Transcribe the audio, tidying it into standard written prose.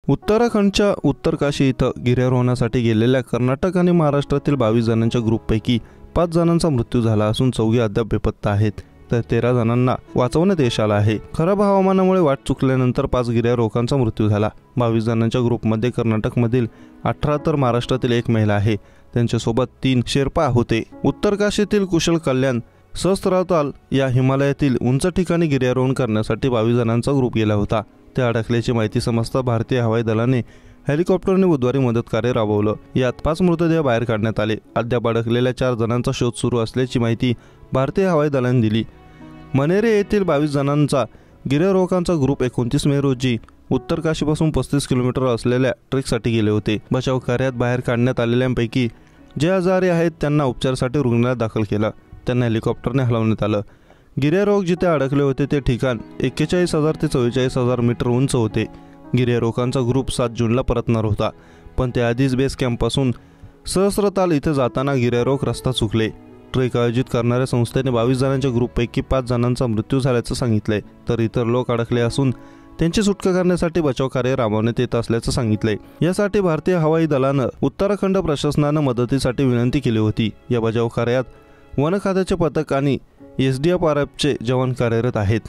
उत्तराखंडच्या उत्तरकाशी इथं गिर्यारोहणासाठी गेलेल्या कर्नाटक आणि महाराष्ट्रातील 22 जणांच्या ग्रुपपैकी 5 जणांचा मृत्यू झाला असून 4 अद्याप बेपत्ता आहेत, तर 13 जणांना वाचवण्यात यश आलं आहे। खराब हवामानामुळे वाट चुकल्यानंतर 5 गिर्यारोहकांचा मृत्यू झाला। 22 जणांच्या ग्रुपमध्ये कर्नाटकमधील 18 तर महाराष्ट्रातील 1 महिला आहे। त्यांच्यासोबत 3 शेर्पा होते। उत्तरकाशीतील कुशल कल्याण सहस्त्रताल या हिमालयातील उंच ठिकाणी गिर्यारोहण करण्यासाठी 22 जणांचा ग्रुप गेला होता। ते अडकल्याची माहिती समजता भारतीय हवाई दलाने हेलिकॉप्टरने बुधवारी मदत कार्य राबवलं। यात 5 मृतदेह बाहेर काढण्यात आले। अद्याप अडकलेल्या 4 जणांचा शोध सुरू असल्याची माहिती भारतीय हवाई दलाने दिली। मनेरे येथील 22 जणांचा गिर्यारोहकांचा ग्रुप 29 मे रोजी उत्तरकाशीपासून 35 किलोमीटर असलेल्या ट्रेकसाठी गेले होते। बचाव कार्यात बाहेर काढण्यात आलेल्यांपैकी जे आजारी आहेत त्यांना उपचारासाठी रुग्णालयात दाखल केलं। त्यांना हेलिकॉप्टरने हलवण्यात आलं। गिर्यारोहक जिथे अडकले होते ते ठिकाण 41,000 ते 44,000 मीटर उंच होते। गिर्यारोहकांचा ग्रुप 7 जूनला परतणार होता, पण त्याआधीच बेस कॅम्पपासून सहस्त्रताल इथे जाताना गिर्यारोहक रस्ता चुकले। ट्रेक आयोजित करणाऱ्या संस्थेने 22 जणांच्या ग्रुपपैकी 5 जणांचा मृत्यू झाल्याचं सांगितलंय, तर इतर लोक अडकले असून त्यांची सुटका करण्यासाठी बचाव कार्य राबवण्यात येत असल्याचं सांगितलंय। यासाठी भारतीय हवाई दलानं उत्तराखंड प्रशासनानं मदतीसाठी विनंती केली होती। या बचाव कार्यात वन खात्याचे पथक आणि SDFRFचे जवान कार्यरत आहेत।